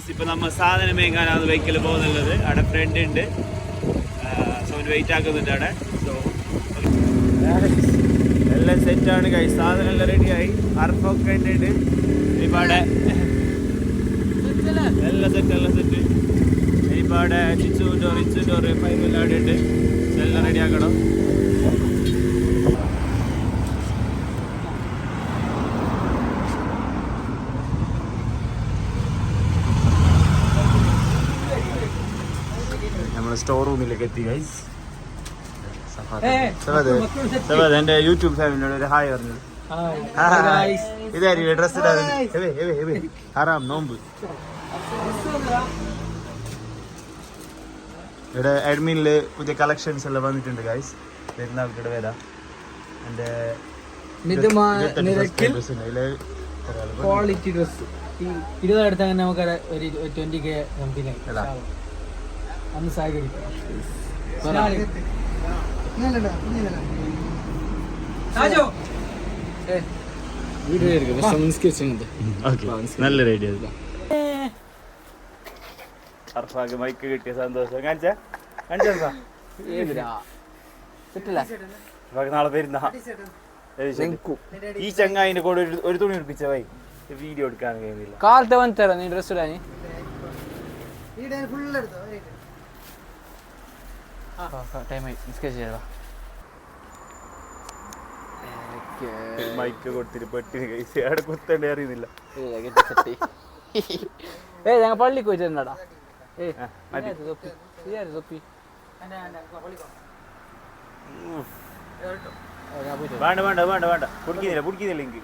Guys, ഇപ്പം നമ്മൾ സാധനം മേങ്ങാനാണ് വെഹിക്കിൽ പോകുന്നുള്ളത്. അവിടെ ഫ്രണ്ട് ഉണ്ട്, സോ വെയിറ്റ് ആക്കുന്നുണ്ട് അവിടെ. സോ എല്ലാം സെറ്റാണ് ഗൈസ്, സാധനം എല്ലാം റെഡിയായി. അർഫൊക്കെ ഉണ്ട് ഇപ്പം അവിടെ, എല്ലാം സെറ്റ്. ഇപ്പം അവിടെ ചിച്ചു ഡോർ ഫൈനെല്ലാം അവിടെ ഉണ്ട്, എല്ലാം റെഡിയാക്കണം. നമ്മൾ സ്റ്റോർ റൂമിലേക്ക് എത്തി ഗൈസ്. എന്റെ യൂട്യൂബ് ഫാമിലിയോട് ഒരു ഹായ് പറഞ്ഞു. ഇതായിരിക്കും ഡ്രസ് ഹറാം നോമ്പ്. ഇവിടെ അഡ്മിനില് പുതിയ കളക്ഷൻസ് എല്ലാം വന്നിട്ടുണ്ട് ഗൈസ്. പെരുന്നാൾക്കിടെ വരാം. എന്റെ ക്വാളിറ്റി ഡ്രസ് 20 എടുത്താൽ നമുക്ക് ഒരു 20K കമ്പനി അന്ന് സഹകരിക്കും. നല്ല റെഡി അർഫാക്ക് മൈക്ക് കിട്ടിയ സന്തോഷം. നാളെ വരുന്ന ഈ ചങ്ങായിന്റെ കൂടെ ഒരു തുണി ഉടുപ്പിച്ച വൈ വീഡിയോ എടുക്കാൻ കഴിയുന്നില്ല. കാലത്തെ വന്നിട്ടാ നീ ഡ്രസ് ഇടാൻ മൈക്ക് കൊടുത്തിട്ട് പെട്ടിന് കഴിച്ച് അവിടെ കുത്തേണ്ടി അറിയുന്നില്ല. ഞങ്ങൾ പള്ളിക്ക് പോയിട്ടുണ്ടാ. വേണ്ട കുടിക്കുന്നില്ല എനിക്ക്.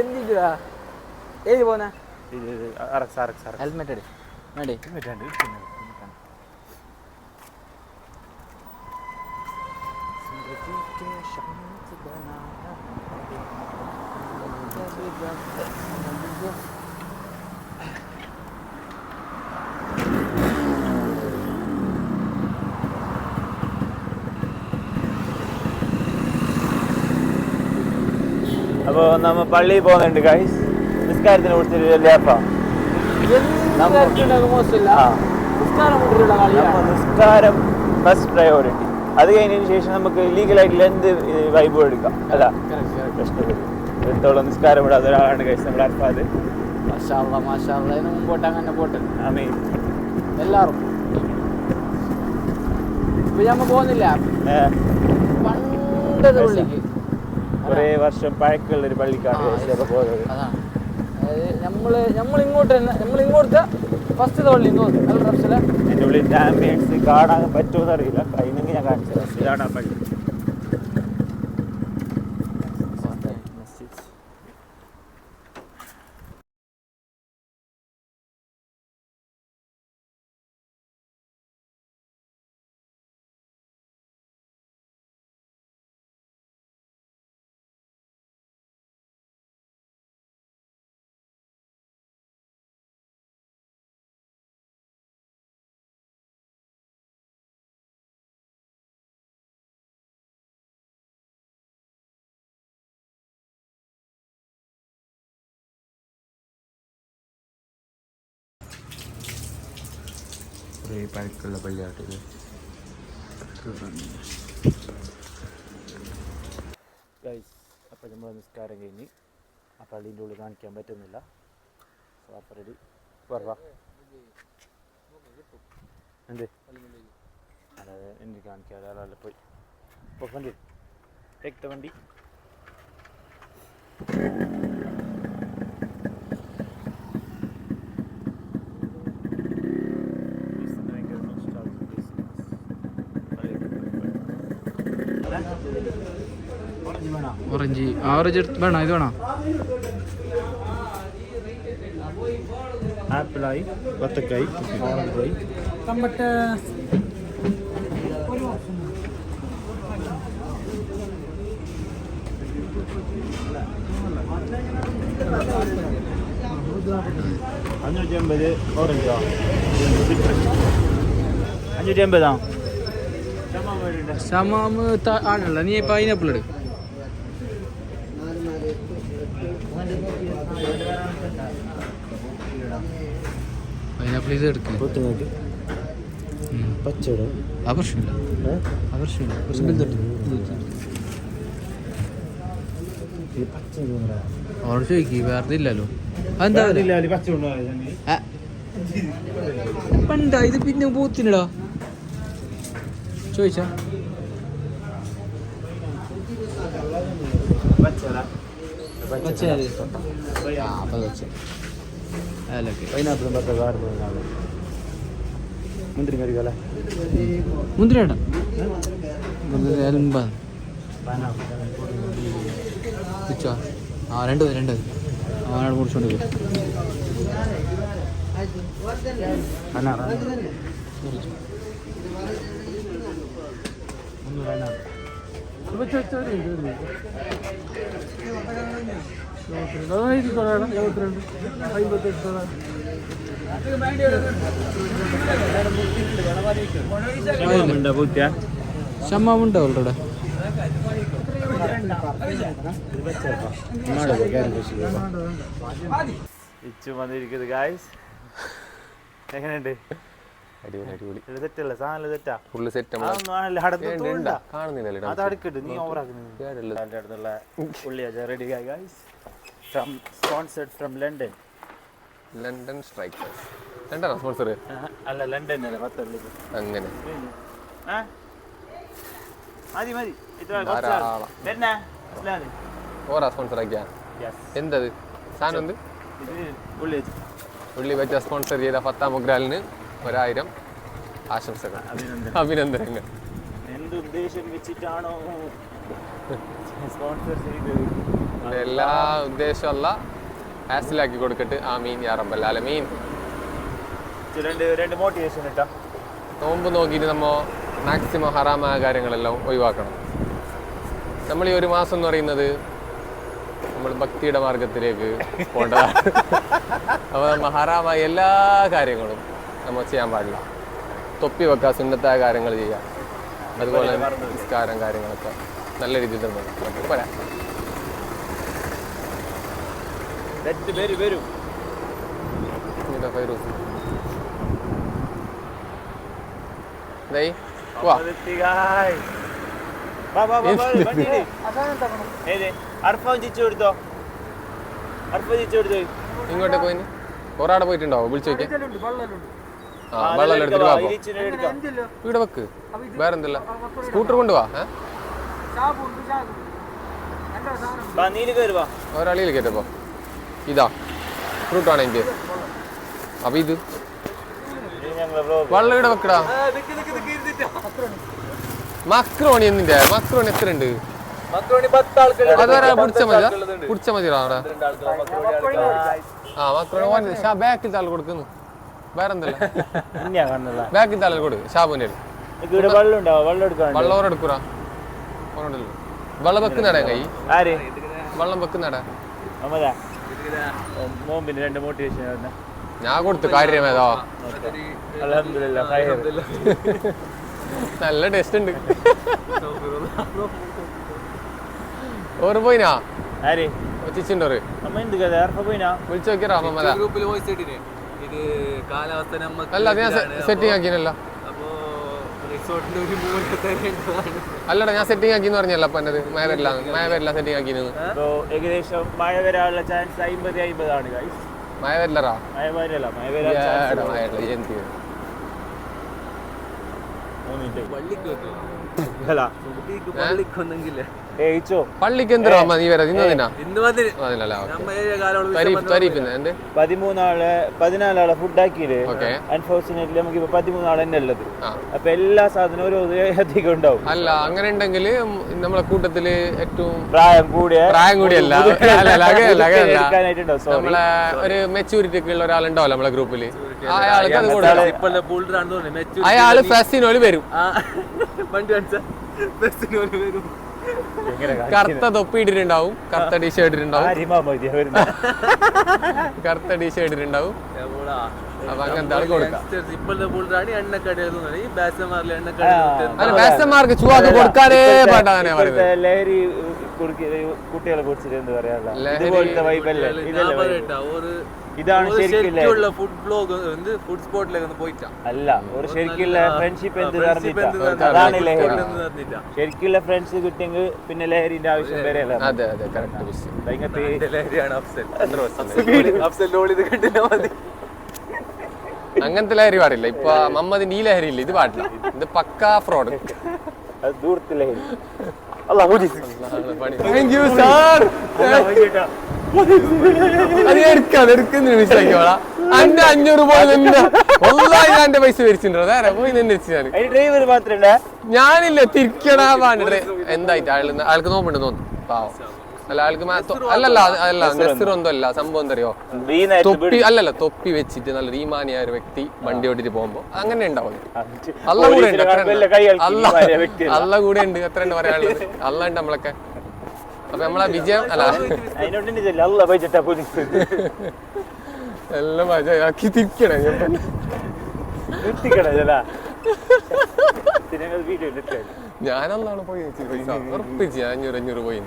എന്തിട്ടാ ഏത് പോന്നാ ഹെൽമെറ്റ് അപ്പോൾ നമ്മൾ പള്ളിയിൽ പോകുന്നുണ്ട് ഗൈസ്. നിസ്കാരത്തിന് കുറിച്ചൊരു ലേപ്പാ. നിസ്കാരം ഫസ്റ്റ് പ്രയോറിറ്റി. അത് കഴിഞ്ഞതിന് ശേഷം നമുക്ക് ലീഗലായിട്ടുള്ള എന്ത് വൈബും എടുക്കാം. അല്ല പ്രശ്നത്തോളം നിസ്കാരം ഇടാത്ത ഒരാളാണ് ഗൈസ് നമ്മുടെ അർഫാദ്. മുമ്പോട്ട് അങ്ങനെ പോട്ടെ ആമീൻ. എല്ലാവരും നമ്മ പോകുന്നില്ല പണ്ടത്തെ പള്ളിക്ക്. കുറേ വർഷം പഴക്കമുള്ളൊരു പള്ളിക്കാണ് പോകുന്നത്. നമ്മളിങ്ങോട്ട് ഫസ്റ്റ് പള്ളി തോന്നുന്നു. എൻ്റെ ഉള്ളിൽ ആംബിയൻസ് കാണാൻ പറ്റുമെന്ന് അറിയില്ല. കഴിഞ്ഞെങ്കിൽ ഞാൻ കാണിച്ചത് ഇതാണ് പള്ളി. കുറേ പഴക്കമുള്ള പള്ളിയാട്ടിത്. അപ്പോൾ നമ്മൾ നിസ്കാരം കഴിഞ്ഞ് ആ പള്ളീൻ്റെ ഉള്ളിൽ കാണിക്കാൻ പറ്റുന്നില്ല. റെഡി പറവാ എന്ത് അതായത് എനിക്ക് കാണിക്കാതെ ആളെ പോയി വണ്ടി ടേക്ക് വണ്ടി. ഓറഞ്ച് ആവറേജ് വേണോ? ഇത് വേണോ? ആപ്പിളായി, ബത്തക്കായി, ഓറഞ്ചായി. $550 ഓറഞ്ചോ? $550. ഷമാമ് ആണല്ലോ. നീ പൈനാപ്പിൾ എടുക്കും. പൈനാപ്പിൾ ഇത് എടുക്കും. ആ പ്രശ്നമില്ല, ആ പ്രശ്നമില്ല. കുറച്ച് ബിൽതൊട്ട് അവരോട് ചോദിക്കി, വേറെ ഇല്ലല്ലോ. അതെന്താ പണ്ടാ ഇത് പിന്നെ പൂത്തിനടാ ചോദിച്ചാ. മുന്തിരി കറികള മുന്തിരി വേണ്ട, ആ രണ്ട് അവനോട് മുറിച്ചോണ്ട് പോയി. ഷമ്മാവുണ്ടോ അവളുടെ? ഇച്ചു വന്നിരിക്കുന്നത് ഗായ്സ്. എങ്ങനെയുണ്ട്? അടിപൊളി. സെറ്റല്ലേ? സാധനം സെറ്റാ? Full set. അത് അടുക്കട്ട്, നീ ഓവറാക്കുന്നുള്ള ഉള്ളിയാ ready guys. Sponsored from London. London strikers. ലണ്ടനാ സ്പോൺസർ? അല്ല, ലണ്ടൻ അല്ല, പത്തല്ല. അങ്ങനെ മതി ഓറാ സ്പോൺസർ ആക്കിയാ? എന്തത് സാധനം? എന്ത് ഉള്ളി വെച്ച സ്പോൺസർ ചെയ്ത ഫത്താ മുഗ്രാലിന് 1000 ആശംസകൾ, അഭിനന്ദനങ്ങൾ. എന്തുദ്ദേശം വെച്ചിട്ടാണോ സ്പോൺസർ ചെയ്തത്? എല്ലാ ഉദ്ദേശമല്ല, ഹാസിലാക്കി കൊടുക്കട്ട്. ആമീൻ യാ റബ്ബൽ ആലമീൻ. രണ്ട് മോട്ടിവേഷൻ ഇട്ടാ. നോമ്പ് നോക്കിയിട്ട് നമ്മൾ മാക്സിമം ഹറാമായ കാര്യങ്ങളെല്ലാം ഒഴിവാക്കണം. നമ്മൾ ഈ ഒരു മാസം എന്ന് പറയുന്നത് നമ്മൾ ഭക്തിയുടെ മാർഗത്തിലേക്ക് പോകേണ്ടതാണ്. അപ്പോൾ നമ്മൾ ഹറാമായ എല്ലാ കാര്യങ്ങളും നമ്മൾ ചെയ്യാൻ പാടില്ല. തൊപ്പി വെക്കുക, സുന്നത്തായ കാര്യങ്ങൾ ചെയ്യുക, അതുപോലെ നിസ്കാരം കാര്യങ്ങളൊക്കെ നല്ല രീതിയിൽ തന്നെ പോരാ. ഇങ്ങോട്ട് പോയി ഒരാടെ പോയിട്ടുണ്ടാവോ? വിളിച്ചു നോക്കിയാ. ആ, വെള്ളം എടുത്തിട്ട് വാ. ഇവിടെ വെക്ക്. വേറെന്തല്ല, സ്കൂട്ടർ കൊണ്ടുപോവാ. ഒരാളിയിൽ കയറ്റപ്പോ. ഇതാ ഫ്രൂട്ടാണ് എനിക്ക്. അപ്പൊ ഇത് വെള്ളം ഇവിടെ വെക്കടാ. മക്രോണി എന്നിന്റെ മക്രോണി എത്ര ഉണ്ട്? അതൊരാ പിടിച്ച മതിയാ അവിടെ. ആ മക്രോണി ബാക്കിൽ താൾ കൊടുക്കുന്നു. വേറെന്തല്ല, ബാക്കിൽ താൾ കൊടു. ഷാബുന്റെ വെള്ളം ഓരെടുക്കൂറാ. വെള്ളം വെക്കുന്നടാ കൈ. വെള്ളം വെക്കുന്നടാ. ഞാൻ കൊടുത്തു കാര്യമേതാ. നല്ല ടേസ്റ്റ് ഉണ്ട്. ഓറ് പോയിനാ ചിച്ചിണ്ടോറ് വിളിച്ചു നോക്കിയാ. അല്ല ഞാൻ സെറ്റിംഗ് ആക്കിയല്ല. അല്ലടാ ഞാൻ സെറ്റിംഗ് ആക്കിന്ന് പറഞ്ഞല്ല. അപ്പൊ എന്നത് മഴ വരില്ല സെറ്റിംഗ് ആക്കിന്ന്. ഏകദേശം മഴ വരാനുള്ള ചാൻസ് 50-50 ആണ്. മഴ വരില്ലറാ. മഴ വരില്ല. പള്ളിക്ക് എന്തിനാ നീ വരാ? ഇന്ന് 14 ആളെ ഫുഡ് ആക്കിയില്ലേ? അൺഫോർച്ചുനേറ്റ്ലി നമുക്ക് 13 ആൾ തന്നെ ഉള്ളത്. അപ്പൊ എല്ലാ സാധനവും ഒരു അധികം ഉണ്ടാവും. അല്ല അങ്ങനെ ഉണ്ടെങ്കിൽ നമ്മളെ കൂട്ടത്തില് ഏറ്റവും പ്രായം കൂടിയല്ല നമ്മളെ ഒരു മെച്ചൂരിറ്റി ഒക്കെ ഉള്ള ഒരാളുണ്ടാവല്ലോ നമ്മളെ ഗ്രൂപ്പില്. അയാള് ഫെസ്റ്റിനോല് വരും. കറുത്ത തൊപ്പി ഇട്ടിട്ടുണ്ടാവും, കറുത്ത ടീ ഷർട്ട് ഇട്ടുണ്ടാവും, കറുത്ത ടീ ഷർട്ട് ഇട്ടുണ്ടാവും. അപ്പൊ അങ്ങനത്തെ ആൾക്ക് കൊടുക്കാം. ബാച്ചന്മാർക്ക് ചുവാക്ക് കൊടുക്കാനേ പാട്ടാണ് പറയുന്നത്. ലഹരി കുട്ടികളെ കുറിച്ചിട്ട് എന്ത് പറയാനുള്ള ഇതുപോലത്തെ വൈബല്ലേ ഇതാണ് ശരിക്കുള്ള ഫുഡ് ബ്ലോഗ് ഫുഡ് സ്പോട്ടിലേക്ക് പോയിട്ടാ അല്ല ഒരു ശരിക്കുള്ള ഫ്രണ്ട്ഷിപ്പ് എന്ത് പറഞ്ഞിട്ടാ അതാണ് ലഹരി. ശരിക്കുള്ള ഫ്രണ്ട്സ് കിട്ടിയെങ്കിൽ പിന്നെ ലഹരിന്റെ ആവശ്യം വരെയല്ല. അതെ അതെ കറക്റ്റ് ലഹരിയാണ് അങ്ങനത്തെ ലഹരി പാടില്ല. ഇപ്പൊ മമ്മദിന്റെ ഈ ലഹരി ഇല്ല, ഇത് പാടില്ല. ഇത് പക്കാ ഫ്രോഡ്. ദൂരത്തെ ലഹരി. Thank you sir. അത് എടുക്കുന്ന നിമിഷമാക്കിയോളാ. അന്റെ 500 പോയി എന്റെ പൈസ മേടിച്ചിട്ടുണ്ടോ? നേരെ പോയി നിന്ന് ഡ്രൈവർ മാത്രല്ല ഞാനില്ല തിരിക്കടാ പാണ്ട്. എന്തായിട്ട് ആൾക്ക് നോമ്പുണ്ട് തോന്നുന്നു പാവം. അല്ല ആൾക്ക് അല്ലല്ല അല്ല നെസ്സറൊന്നും അല്ല. സംഭവം എന്തറിയോ, തൊപ്പി അല്ലല്ല തൊപ്പി വെച്ചിട്ട് നല്ല ഈമാനിയായ ഒരു വ്യക്തി വണ്ടി ഓടിട്ട് പോകുമ്പോ അങ്ങനെ ഉണ്ടാവും. അല്ല കൂടെ ഉണ്ട്, അല്ല കൂടെ ഉണ്ട്. എത്ര ഉണ്ട് പറയാനുള്ളത്? അല്ല ഉണ്ട് നമ്മളൊക്കെ. അപ്പൊ നമ്മളെ വിജയം അല്ല എല്ലാം ആക്കി തിരിക്കണേ. ഞാനല്ലാണ് പോയി പൈസ ഉറപ്പിച്ച് 500 പോയി.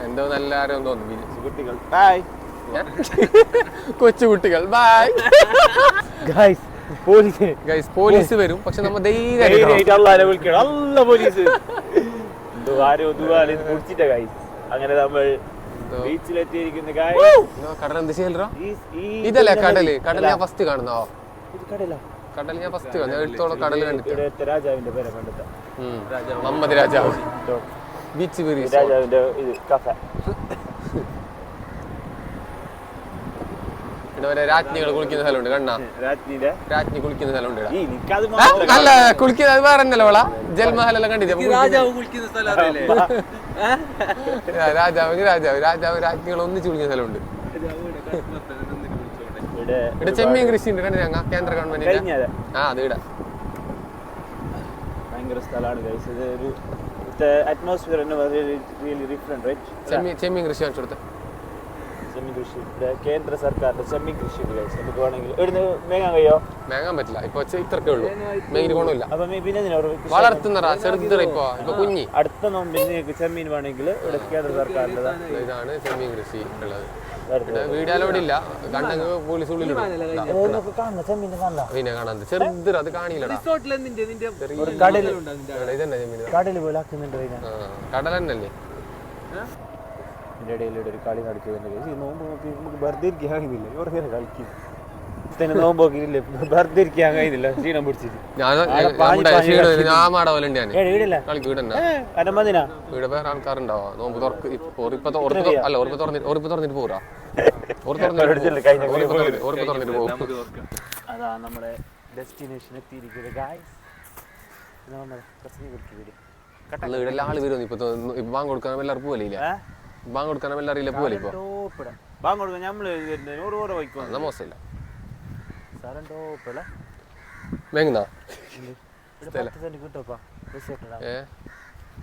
എന്തോ നല്ല ആരോ തോന്നുന്നു. കൊച്ചു കുട്ടികൾ ബൈ. പോലീസ് വരും, പക്ഷെ നമ്മ അങ്ങനെ നമ്മൾ ബീച്ചിലെത്തിയിരിക്കുന്ന കടൽ എന്ത് ചെയ്യലോ. ഇതല്ലേ കടല്? കടൽ ഞാൻ ഫസ്റ്റ് കാണുന്നോ? കടൽ ഞാൻ ഫസ്റ്റ് കാണുന്നു. എടുത്തോളം കടൽ കണ്ടിട്ട് രാജാവിന്റെ പേര് കണ്ടെത്ത മുഹമ്മദ് രാജാവ് ബീച്ച് രാജാവിന്റെ ഇവിടെ രാജ്ഞികൾ കുളിക്കുന്ന സ്ഥലമുണ്ട്. കണ്ണാ രാജ്ഞി കുളിക്കുന്ന സ്ഥലമുണ്ട്. അല്ല കുളിക്കുന്നത് അത് വേറെ എന്നല്ലോ അവളാ ജൽമഹൽ എല്ലാം കണ്ടിട്ട് രാജാവ് രാജ്ഞികൾ ഒന്നിച്ച് കുളിക്കുന്ന സ്ഥലമുണ്ട്. ഇവിടെ ചെമ്മീൻ കൃഷി ഉണ്ട് കണ്ടു ഞങ്ങൾ കേന്ദ്ര ഗവൺമെന്റിന്റെ. ആ അത് ഇവിടെ ഭയങ്കര സ്ഥലമാണ്. അറ്റ്മോസ്ഫിയർ ചെമ്മീൻ കൃഷി കാണിച്ചു കൊടുത്ത ചെമ്മീൻ കൃഷി കേന്ദ്ര സർക്കാരിന്റെ ചെമ്മീൻ കൃഷി നമുക്ക് വേണമെങ്കിൽ ഇവിടുന്ന് മേങ്ങാൻ കഴിയോ? മേങ്ങാൻ പറ്റില്ല. ഇപ്പൊ ഇത്രക്കേ ഉള്ളൂ, മേങ്ങിന് ഗുണമില്ല. അപ്പൊ പിന്നെ വളർത്തുന്നറ ചെറുതറ ഇപ്പൊ കുഞ്ഞി. അടുത്ത നോമ്പിന് ചെമ്മീൻ വേണമെങ്കിൽ ഇവിടെ കേന്ദ്ര സർക്കാരിന്റെ ഇതാണ് ചെമ്മീൻ കൃഷി ഉള്ളത്. വീഡിയോയിലോടെ ഇല്ല, കണ്ടെങ്കിൽ പോലീസ് ഉള്ളിലിടും. പിന്നെ കാണാൻ ചെറുതറ അത് കാണില്ലടാ. കടൽ തന്നെയല്ലേ. ഇതിന്റെ ഇടയിൽ ഒരു കളി നടക്കുന്നുണ്ട്. നോമ്പ് നോക്കി നമുക്ക് വെറുതെ ഇരിക്കാൻ കഴിയുന്നില്ല. ഇവർക്ക് കളിക്കും നോമ്പ് നോക്കിയില്ലേ വെറുതെ ഇരിക്കാൻ കഴിയുന്നില്ല. ക്ഷീണം പിടിച്ചിട്ട് വീട് വേറെ ആൾക്കാരുണ്ടാവാ. നോമ്പ് തുറന്നിട്ട് പോരാ. തുറന്നിട്ട് പോകും. അതാ നമ്മുടെ ഡെസ്റ്റിനേഷൻ എത്തിയിരിക്കുന്നത്. ഇവിടെ ആള് വരുന്നു. ഇപ്പൊ ബാങ്ക് കൊടുക്കാൻ എല്ലാവർക്കും പോലില്ല. ബാങ്ക് കൊടുക്കാൻ എല്ലാവരും ഇല്ല പോലെ. ഇപ്പൊ ബാങ്ക് കൊടുക്കാൻ നമ്മള് മോശമില്ല.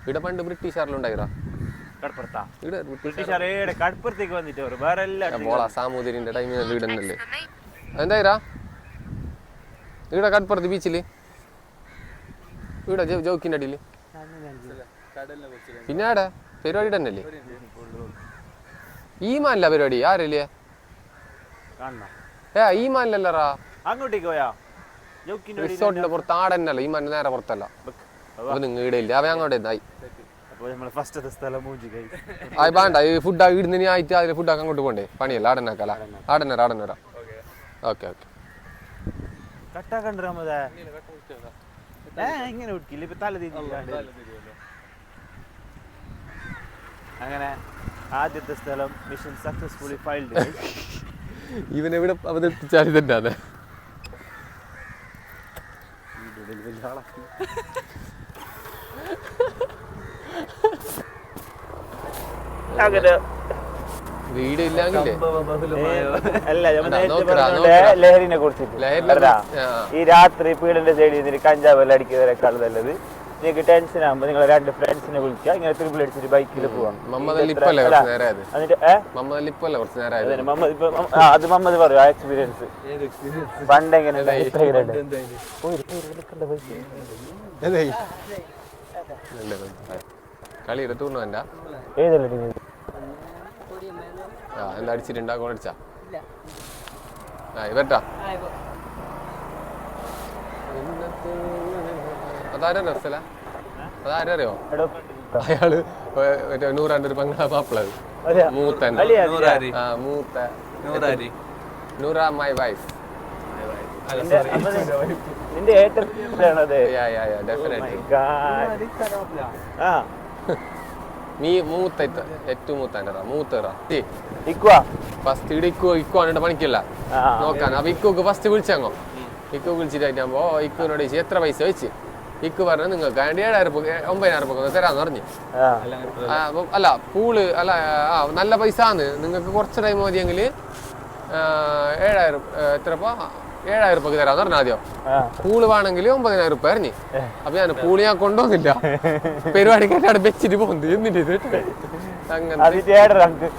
ഇവിടെ പണ്ട് ബ്രിട്ടീഷുകാരിലുണ്ടായിരാ. സാമൂതിരിന്റെ ടൈമിൽ വീട് തന്നെയല്ലേ. എന്തായിരാ ഇവിടെ കടപ്പുറത്ത് ബീച്ചില് ഇവിടെ ജോക്കിന്റെ അടിയില്. പിന്നെ ആടെ പരിപാടി തന്നെയല്ലേ. ഈ മാനല്ല പരിപാടി ആരല്ലേ? ഈ മാനല്ലല്ലറാ അങ്ങോട്ടേക്ക് പോയാ റിസോർട്ടിന്റെ പുറത്ത് ആടന്നല്ല. ഈ മാന നേരെ പുറത്തല്ല. അപ്പൊ നിങ്ങൾ ഇവിടെ ഇല്ല. അവ അങ്ങോട്ട് ആയി വേണ്ട. ഈ ഫുഡ് ഇടുന്ന ആയിട്ട് അതിൽ ഫുഡൊക്കെ അങ്ങോട്ട് പോണ്ടേ. പണിയല്ല ആടനാക്കല. ആടന്നേരാ. ഓക്കെ ഓക്കെ അങ്ങനെ ആദ്യത്തെ സ്ഥലം മിഷൻ സക്സസ്ഫുള്ളി ഫൈൽഡ്. ഇവനെവിടെ അവതരിപ്പിച്ചാൽ തന്നെ വീഡിയോ ഇല്ലാങ്കിലേ ലഹരിനെ കുറിച്ചിട്ട് ഈ രാത്രി പീഡന്റെ സൈഡിൽ നിന്ന് കഞ്ചാവ് എല്ലാം അടിക്കുന്നതിനേക്കാൾ നല്ലത് നിങ്ങൾക്ക് ടെൻഷൻ ആകുമ്പോൾ നിങ്ങൾ 2 ഫ്രണ്ട്സിനെ വിളിക്കുക, ഇങ്ങനെ ട്രിപ്പിൾ അടിച്ചിട്ട് ബൈക്കിൽ പോവാം. അത് മമ്മദ് പറയും ആ എക്സ്പീരിയൻസ് പണ്ട് എങ്ങനെ കളി ടൂർണമെന്റാ ഏതല്ലേ ടീം എന്താ അടിച്ചിട്ടുണ്ടാ ഗോൾ അടിച്ചാ ഇവട്ടാ അതാരോ അഫ്സല അതാരറിയോ അയാള് മറ്റേ നൂറാൻ്റെ ഒരു പങ്കാള മാപ്പിളത് മൂത്ത നൂറ മൈ വൈഫ് നിന്റെ ഏറ്റവും മൂത്തറാ ഫസ്റ്റ് ഇക്കു ആണ് പണിക്കില്ല നോക്കാൻ. അപ്പൊ ഇക്കുക്ക് ഫസ്റ്റ് വിളിച്ചങ്ങോ, ഇക്കു വിളിച്ചിട്ടാകുമ്പോ ഇക്കുവിനോട് ചോദിച്ചു എത്ര പൈസ വെച്ച്. ഇക്ക് പറഞ്ഞു നിങ്ങൾക്ക് 7,000 9,000 തരാന്ന് പറഞ്ഞു. അല്ല പൂള് അല്ല നല്ല പൈസ ആണ്, നിങ്ങൾക്ക് കുറച്ച് ടൈം മതിയെങ്കിൽ 7,000 എത്രപ്പോ 7,000 തരാന്ന് പറഞ്ഞു. ആദ്യം പൂള് വേണമെങ്കിൽ 9,000 പറഞ്ഞു. അപ്പൊ ഞാൻ പൂള് ഞാൻ കൊണ്ടുവന്നില്ല, പരിപാടിക്കായിട്ട് അവിടെ വെച്ചിട്ട് പോകുന്നത്. എന്നിട്ട് അങ്ങനെ 3,000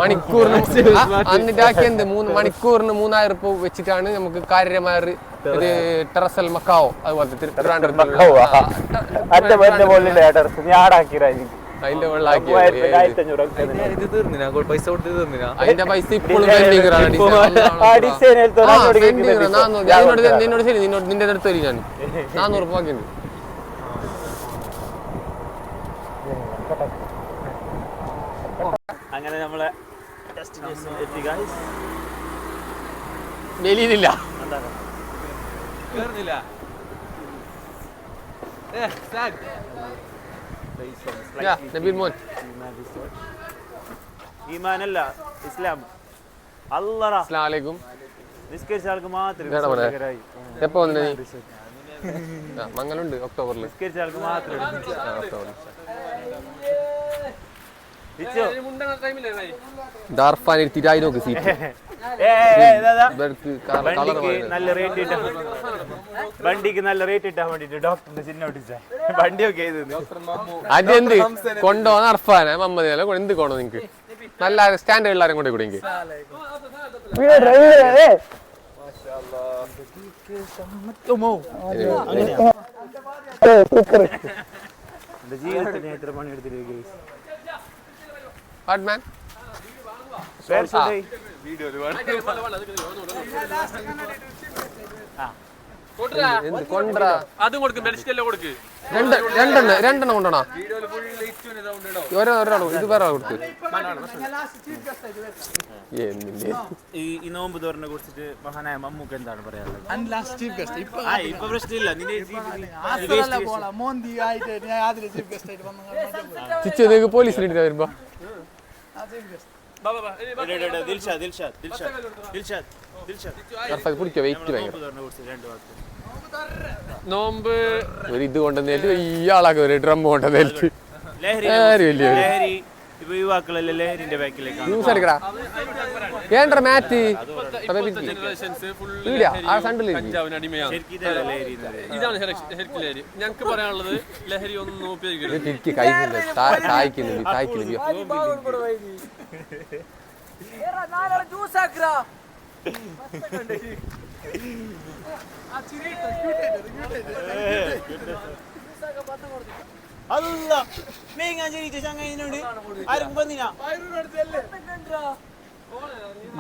മണിക്കൂറിന് എന്നിട്ടാക്കിയത് 3 മണിക്കൂറിന് 3,000 വെച്ചിട്ടാണ് നമുക്ക് കാര്യമായ ഇത് ടെറസൽ മക്കാവോ അതുപോലത്തെ അതിന്റെ വെള്ളാക്കി അതിന്റെ പൈസ ഇപ്പോഴും നിന്നോട് ശരി നിന്റെ അടുത്ത് വരും ഞാൻ 400 രൂപ. അങ്ങനെ നമ്മളെ ഡെസ്റ്റിനേഷൻ എത്തി ഗൈസ്. വെളിയിലില്ല ഈമാനല്ല ഇസ്ലാം. അല്ലാഹ് അസ്സലാമു അലൈക്കും. നിസ്കരിച്ച ആൾക്ക് മാത്രം എപ്പോ വന്നേ? മംഗലുണ്ട് ഒക്ടോബറിൽ. നിസ്കരിച്ച ആൾക്ക് മാത്രം ഡാർഫാൻ എടുത്തിട്ടായി നോക്ക് സീറ്റ്. വണ്ടിക്ക് നല്ല റേറ്റ് ഇട്ടാൻ വേണ്ടിട്ട് ഡോക്ടറിന്റെ ചിഹ്നം ഒട്ടിച്ച വണ്ടിയൊക്കെ അതെന്ത് കൊണ്ടുപോകാൻ അർഫാന മമ്മദ് എന്ത് കൊണ്ടോ നിങ്ങക്ക് നല്ല സ്റ്റാൻഡേർഡ് എല്ലാരും കൊണ്ട് കൂടെ ജീവിതത്തിന് എത്ര പണി എടുത്തിട്ട് ഹാർഡ് മാൻ രണ്ടെണ്ണം കൊണ്ടോണോ ഒരാൾ ഇത് വേറെ കൊടുത്ത് ഈ നോമ്പ് തോറിനെ കുറിച്ചിട്ട് മഹാനായ മമ്മൂക്ക് എന്താണ് പറയാനുള്ളത്? പോലീസിന് വരുമ്പോ പിടിക്കോ വെയിറ്റ് ഭയങ്കര നോമ്പ് ഒരു ഇത് കൊണ്ടുവന്നിട്ട് ഈ ആളാക്കി ഒരു ഡ്രം കൊണ്ടുവന്നിട്ട് യുവാക്കളല്ലേ ലഹരിന്റെ ബാക്കിലേക്ക് ന്യൂസ് എടുക്കടാ ഏണ്ട മാറ്റ് ഞങ്ങക്ക് പറയാനുള്ളത് ലഹരി ഒന്നും ഉപയോഗിക്കരുത്.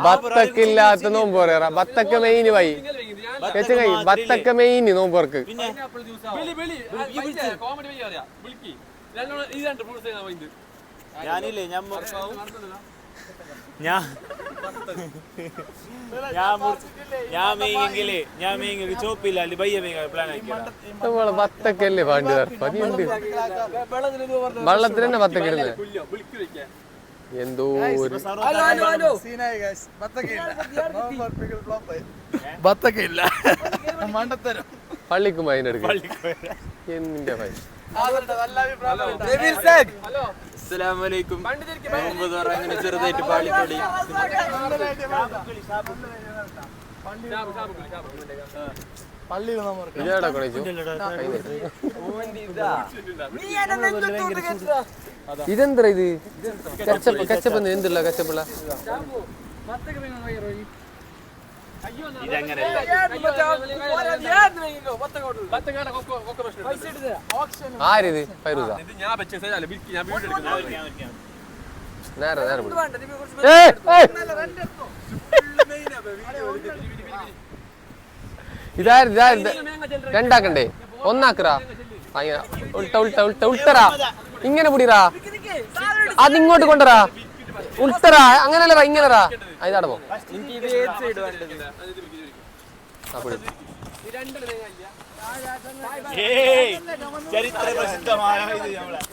ബത്തക്കില്ലാത്ത നോമ്പ് പറയാ ബത്തക്ക മെയിന് വൈ ബത്തക്ക മെയിന് നോമ്പർക്ക് ഞാനില്ലേ ഞാൻ ചോപ്പില്ല പ്ലാൻ നമ്മളെ ബത്തക്കല്ലേ പാണ്ട് പതിയുണ്ട് വെള്ളത്തിൽ തന്നെ ബത്തക്കിടുന്നത് എന്തോ ബത്തക്കയില്ല പള്ളിക്കും അതിനെടുക്കും എന്തിന്റെ ഫൈൻ. അസ്സലാമലൈക്കും. ചെറുതായിട്ട് പാളിക്കളി ഇതേടാ കൊളേജ് ഇതെന്താ ഇത് കച്ചപ്പ് എന്തില്ല കച്ചപ്പുള്ള ആരിത് ഫൈറൂസ നേരെ നേരെ ഇതാര് രണ്ടാക്കണ്ടേ ഒന്നാക്കറാ ഉൾട്ട ഉൾട്ട ഉൾട്ട ഉൾട്ടറാ ഇങ്ങനെ പിടിറാ അതിങ്ങോട്ട് കൊണ്ടറാ ഉൾട്ടറാ അങ്ങനല്ലറാ ഇങ്ങനെറാ ഇതാടെ പോ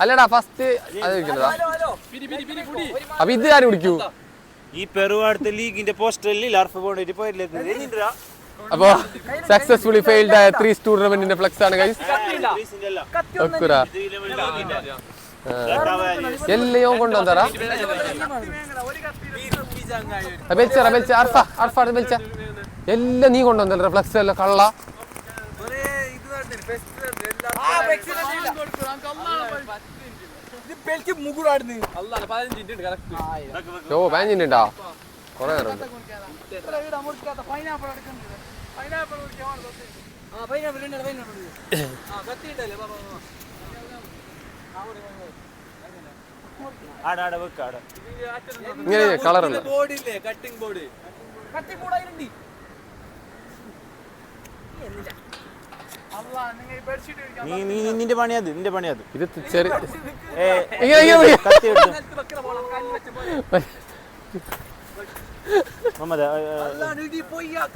അല്ലടാ ഫസ്റ്റ് അത് ഇരിക്കുന്നതാ അപ്പൊ ഇത് ആര് പിടിക്കൂ ഈ പെറുവാടത്തെ ലീഗിന്റെ പോസ്റ്ററിൽ അർഫ് കൊണ്ടിട്ട് പോയിട്ടില്ല. അപ്പൊ സക്സസ്ഫുള്ളി ഫെയിൽഡ് ആയ 3 ടൂർണമെന്റിന്റെ ഫ്ലെക്സ് ആണ് ഗൈസ്. ഒക്കുറാ എല്ലാം കൊണ്ടുവന്നറാ ബെൽച്ചറ ബെൽച്ച അർഫ അർഫ ബെൽച്ച എല്ലാം നീ കൊണ്ടുവന്നല്ല ഫ്ലെക്സ് എല്ലാം കള്ള. ഓ 15 മിനിറ്റാ കൊറേ നേരം ഇങ്ങനെ കളറല്ല നിന്റെ പണിയത് നിന്റെ പണിയത് ഇത് ചെറിയ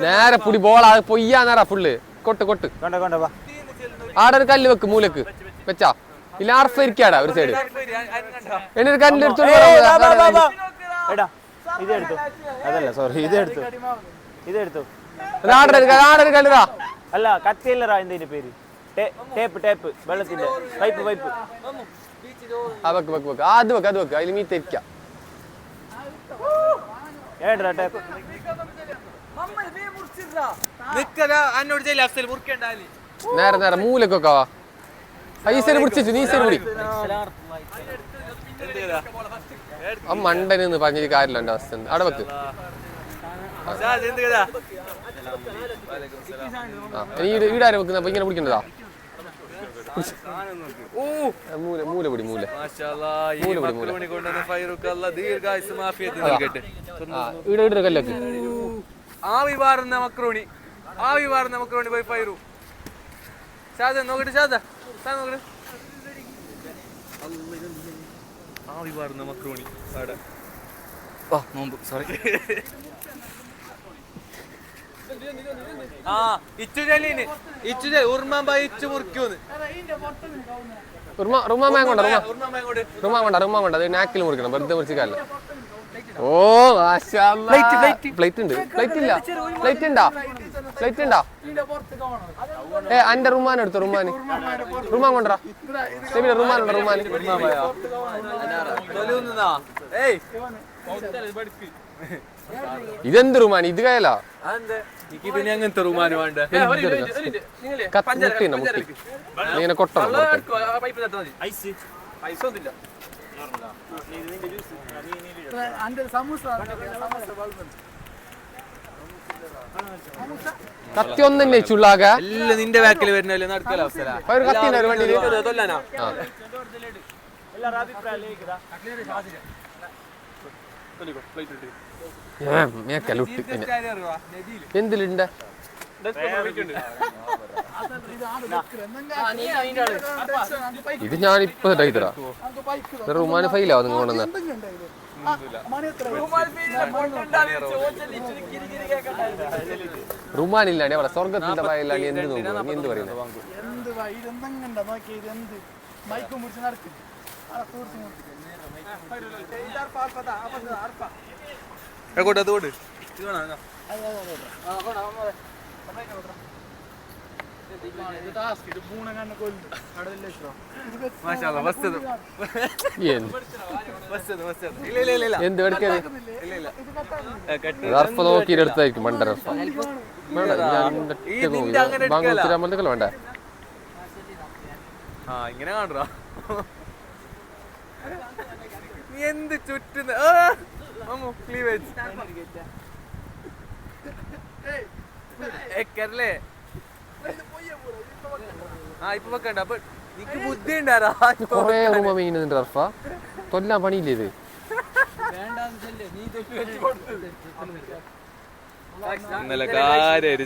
നേരെ പുടി ബോളാ പൊയ്യാ നേരാ ഫുള്ള് കൊട്ട് കൊട്ട് ആടെ ഒരു കല്ല് വെക്ക് മൂലക്ക് വെച്ചാ ഇല്ല അർഫ് ഇരിക്കാടാ ഒരു സൈഡ് എന്നൊരു കല്ല് ഇതെടുത്തു അതല്ല സോറി ഇതെടുത്തു ഇതെടുത്തു ആടൊരു കല്ലുതാ അല്ല കത്തിയല്ലറാ എന്തിന്റെ പേര് ടേപ്പ് ടേപ്പ് വെള്ളത്തിന്റെ പൈപ്പ് പൈപ്പ് വെക്ക് വെക്ക് വെക്ക് അത് വെക്ക് അത് വെക്ക് അതിൽ മീ തെരിക്കാം ഏടാ ടേപ്പ് നേരെ നേരെ മൂലക്കൊക്കെ വാ ഈ സൈഡ് പിടിച്ചു നീ സൈഡ് പിടി ആ മണ്ടനെന്ന് പറഞ്ഞിട്ട് കാര്യമില്ല എന്റെ അവസ്ഥ അവിടെ വെക്ക് ഈടാരും വെക്കുന്ന അപ്പൊ ഇങ്ങനെ പിടിക്കണ്ടതാ മൂല മൂല പിടി മൂല മൂല പിടി മൂല ഈടെ ഈടെ കല്ലൊക്കെ ആവി വാറുന്ന മക്രോണി പോയി ഫൈറു ഷാദ നോക്കട്ടെ ഷാദ നോക്കട്ടെ ആവി വാറുന്ന മക്രോണി അവിടെ നോമ്പ് സോറി നാക്കിൽ മുറിക്കണം വെറുതെ മുറിച്ചില്ല. ഓ പ്ലേറ്റ് ഉണ്ട് പ്ലേറ്റ് ഇല്ല പ്ലേറ്റ് ഉണ്ടാ പ്ലേറ്റ് ഉണ്ടാ അന്റെ റുമാൻ എടുത്തോ റുമാൻ കൊണ്ടറാ റുമാൻ ഉണ്ടോ റുമാൻ ഇതെന്ത് റുമാൻ ഇത് കയലാ പിന്നെ അങ്ങനത്തെ റുമാന് വേണ്ട ഇങ്ങനെ കൊട്ടണം കത്തി ഒന്നെ ചുള്ളാക നിന്റെ ബാക്കിൽ വരുന്നല്ലേ നടക്കല ഒരു കത്തിന്റെ ഒരു വണ്ടി എന്തിലുണ്ട് ഇത് ഞാനിപ്പോ ഇതാ റുമാന് ഫൈലാവും നിങ്ങൾ കൊണ്ടുവന്ന റുമാനില്ലാണ്ട് അവിടെ സ്വർഗത്തിന്റെ ഫയലാണ് എന്ത് നോക്കുക നീ എന്ത് പറയുന്നത് മാഷാഅല്ലാ ബസ്സത് എന്ത് എടുക്കല് റഫ് നോക്കിയിട്ട് എടുത്തായിരിക്കും മണ്ട റഫ് വേണ്ട ആ ഇങ്ങനെ കാണുക നീ എന്ത് ചുറ്റുന്ന ക്ലീവേജ് കേരളേ ആ ഇപ്പൊ വെക്കണ്ട അപ്പൊ നിക്ക് ബുദ്ധി ഉണ്ടാരാ കൊറേ റൂമ മെയിനുണ്ട് റഫ തൊല്ലാൻ പണിയില്ലേ ഇത് ഇന്നലെ കാര്യം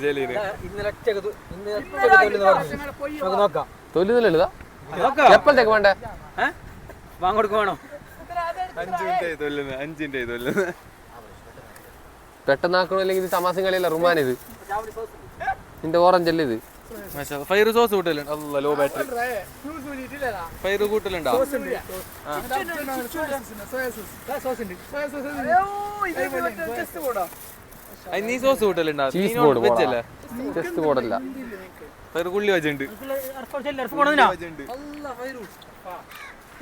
തൊല്ലുന്നില്ലതാ എപ്പോഴത്തേക്ക് വേണ്ടേ വാങ്ങൊടുക്കുവാണോ 5 മിനിറ്റ് തൊല്ലുന്നത് 5 മിനിറ്റ് തൊല്ലുന്നത് പെട്ടെന്നാക്കണോ അല്ലെങ്കിൽ ഇത് തമാസം കളിയല്ല റുമാനിത് നിന്റെ ഓറഞ്ച് അല്ലേ ഇത് ഫയർ സോസ് കൂട്ടലുണ്ട് അല്ല ലോ ബാറ്ററി ഫയർ കൂട്ടലുണ്ടോ നീ സോസ് കൂട്ടലുണ്ടോ ചീസ് ബോർഡ് വെച്ചല്ലേ ചെസ്റ്റ് ബോർഡല്ല ഫയർ കുള്ളി വെച്ചിട്ടുണ്ട്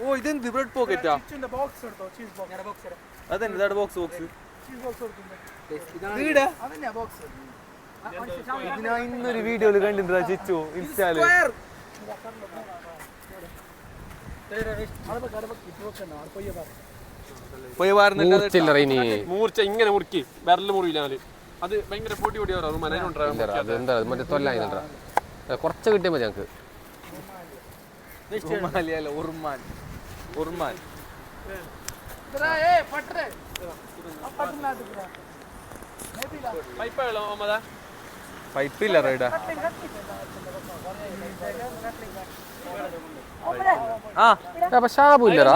ഓ ഇതെന്ത് ബ്രെഡ് പോക്കറ്റാ അതെന്താ ബോക്സ് ഞാൻ ഇന്നൊരു വീഡിയോയില് കണ്ടിട്ടാ ചിച്ചു ഇൻസ്റ്റാല് മൂർച്ച ഇങ്ങനെ മുറുക്കി വിരല് മുറിയില്ല അത് ഭയങ്കര പൊടി മറ്റേ തൊല്ലായിട്ടാ കുറച്ച് കിട്ടിയാൽ മതി ഞങ്ങക്ക് ഉറുമാൻ ഉറുമാൻ പൈപ്പില്ല റൈഡാ ആ ഷാബു ഇല്ലടാ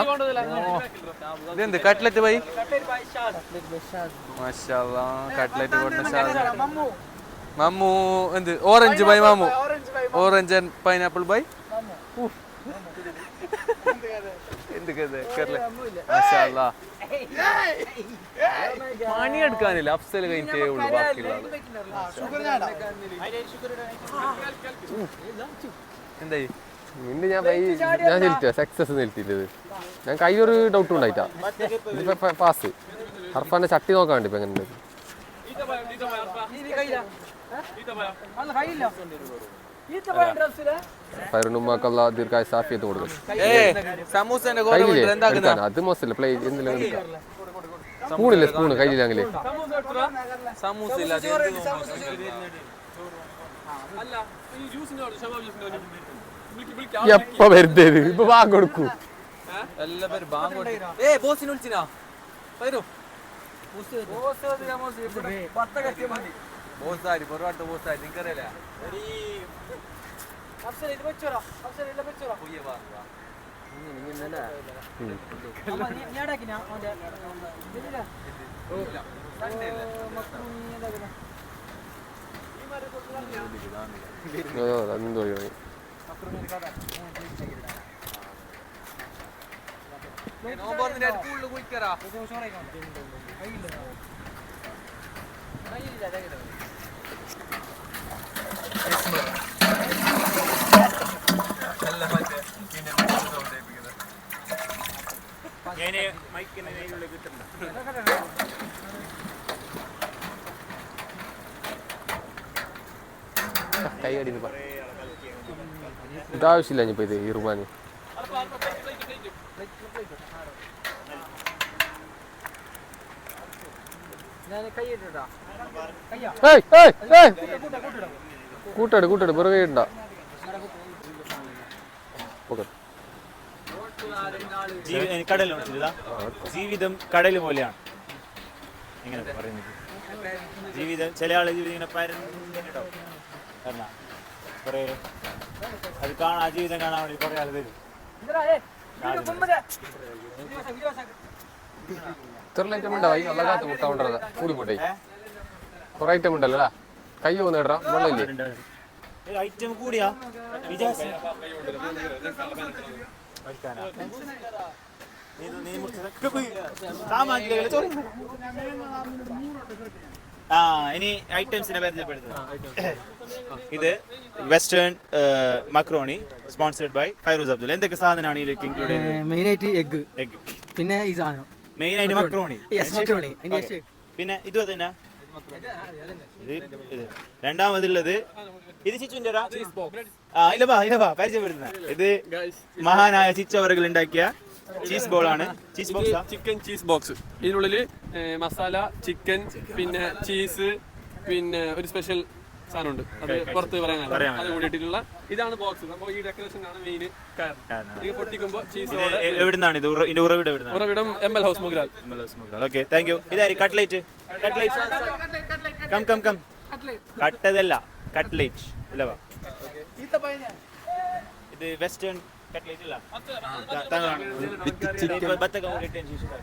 ഇതെന്ത് കട്ട്ലറ്റ് ബൈ മാഷാഅല്ലാ കട്ട്ലറ്റ് കൊടുത്ത മമ്മു എന്ത് orange by Mammu orange and pineapple by പണിയെടുക്കാനില്ല അഫ്സൽ കഴിഞ്ഞിട്ടേ ഉള്ളൂ ബാക്കിയുള്ള എന്തായി നിന്റെ ഞാൻ ചെലുത്തിയ സക്സസ് നിൽത്തില്ലത് ഞാൻ കയ്യൊരു ഡൗട്ട് ഉണ്ടായിട്ടാ ഇതിപ്പോ പാസ് അർഫാന്റെ ചട്ടി നോക്കാണ്ട് ഇപ്പൊ എങ്ങനെ ഫൈറുനുമാക്കല്ല ദീർഘായ സാഫിയത്ത് കൊടുക്കും അത് മോശമല്ല പ്ലേ എന്തെങ്കിലും സ്പൂണില്ലേ സ്പൂണ് കയ്യിലാങ്കിലേ എപ്പ വരുന്നത് ഇപ്പൊ ബാങ്ക് കൊടുക്കൂ എല്ലാവരും ബാങ്ക് ബോസിനെ വിളിച്ചിനാ ബോസാരി പൊറോട്ട് ബോസാരി നിങ്ങറിയില്ല എന്തോ കൈയടി ഇതാവശ്യമില്ല ഇനിയിപ്പോ ഇത് ഈ റുമാന് കൂട്ടാട് വെറുതെ ഇണ്ടാ ജീവിതം കടൽ പോലെയാണ് ഇങ്ങനെ പറയുന്നത്. ജീവിതം ചില ആളെ ജീവിതം ഇങ്ങനെ പരന്നിട്ടുണ്ടാവും. അത് കാണാൻ ജീവിതം കാണാൻ വേണ്ടി കുറെ ആൾ വരും. ഇത്ര ഐറ്റം ഉണ്ടാവും നല്ല കാത്ത് മുട്ട കൊണ്ടത് കൂടി പോട്ടെ കുറെ ഐറ്റം ഉണ്ടല്ലോ കൈ പോകുന്ന കേട്ടാ വെള്ളമില്ലേ ഐറ്റം കൂടിയാ വിചാരിച്ചു ഇനി ഐറ്റംസിനെ പരിചയപ്പെടുത്തുന്നത്. ഇത് western macaroni sponsored by Fairooz Abdul. എന്തൊക്കെ സാധനമാണ് ഇതിലേക്ക് ഇൻക്ലൂഡ് ചെയ്യുന്നത്? മെയിനായിട്ട് എഗ്, പിന്നെ ഈ സാധനം മെയിൻ ആയിട്ട് മക്രോണി, മക്രോണി. പിന്നെ ഇത് തന്നെ രണ്ടാമതുള്ളത് ഇത് ചിച്ചുവിന്റെ പരിചയപ്പെടുന്ന ഇത് മഹാനായ ചിച്ചു അവர்கள் ഉണ്ടാക്കിയ ചീസ് ബോൾ ആണ്. Cheese box, chicken cheese box. ഇതിനുള്ളിൽ മസാല, ചിക്കൻ, പിന്നെ ചീസ്, പിന്നെ ഒരു സ്പെഷ്യൽ സാധനമുണ്ട്, അത് പുറത്ത് പറയാൻ അത് കൂടിയിട്ടുള്ള ഇതാണ് ബോക്സ്. അപ്പോൾ ഈ ഡെക്കറേഷൻ ആണ് മെയിൻ കാരണം. ഇത് പൊട്ടിക്കുമ്പോൾ ചീസ് എവിടുന്നാണ് ഇത്? ഇതിന്റെ ഉറവിടം എവിടുന്നാണ്? ഉറവിടം ML house Mogral. Okay, thank you. ഇതായി കട്ട്ലേറ്റ്. Come come come. കട്ടതല്ല, കട്ട്ലേറ്റ് ഇല്ലവാ. ഇത് വെസ്റ്റേൺ കട്ട്ലേറ്റ് ഇല്ല,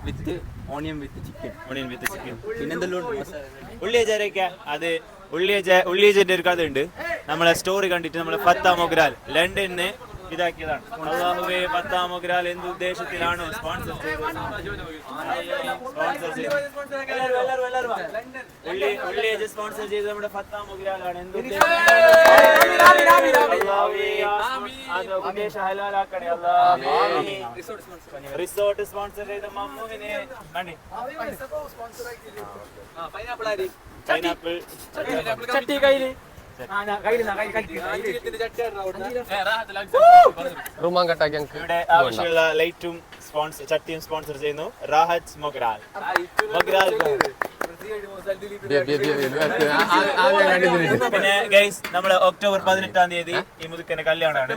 വിത്ത് ഓണിയൻ വിത്ത് ചിക്കൻ. പിന്നെന്തെല്ലാം ഉള്ളിയജരക്ക. അത് ഉള്ളിയജന്റെ ഒരു കഥ ഉണ്ട്. നമ്മളെ സ്റ്റോറി കണ്ടിട്ട് നമ്മളെ ഫത്താ മൊഗ്രാൽ ലണ്ടനിന്ന് ഇതാക്കിയതാണ്. അല്ലാഹുവേ, ഫത്താ മൊഗ്രാൽ എന്ത് ഉദ്ദേശത്തിലാണോ സ്പോൺസർ ചെയ്തത്? ഉള്ളിയജ സ്പോൺസർ ചെയ്ത് നമ്മുടെ ഫത്താ മൊഗ്രാലാണ്. എന്ത് ഉദ്ദേശം ഹലാലാക്കണേ അല്ലാഹ്. റിസോർട്ട് സ്പോൺസർ ചെയ്ത മമ്മുവിനെ കണ്ടി. പൈനാപ്പിൾ ചട്ടി കയ്യില് ഇവിടെ ആവശ്യമുള്ള ലൈറ്റും ചട്ടിയും സ്പോൺസർ ചെയ്യുന്നു റാഹത്ത് മൊഗ്രാൽ. പിന്നെ ഗൈസ്, നമ്മള് ഒക്ടോബർ 18-ാം തീയതി ഈ മുതുക്കന്റെ കല്യാണമാണ്.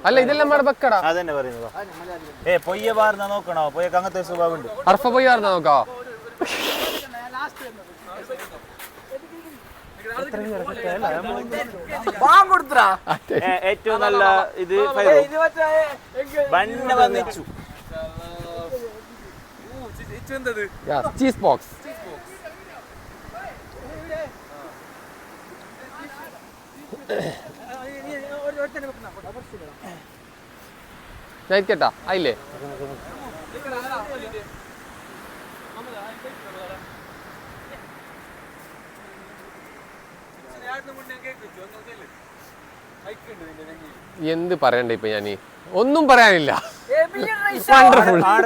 അല്ല ഇതെല്ലാം വെക്കടാ. അതന്നെ പറയുന്നത്. പൊയ്യ പാർന്ന നോക്കണോ? പൊയ്യൊക്കെ അങ്ങനത്തെ സ്വഭാവം ഉണ്ട്. അർഫ പൊയ്യ പാർന്ന നോക്കാ. ഏറ്റവും നല്ല ഇത് ബണ്ണ വന്നിച്ചു. Cheese box. കേട്ടാ ആയില്ലേ? എന്ത് പറയണ്ട ഇപ്പൊ ഞാനീ ഒന്നും പറയാനില്ല.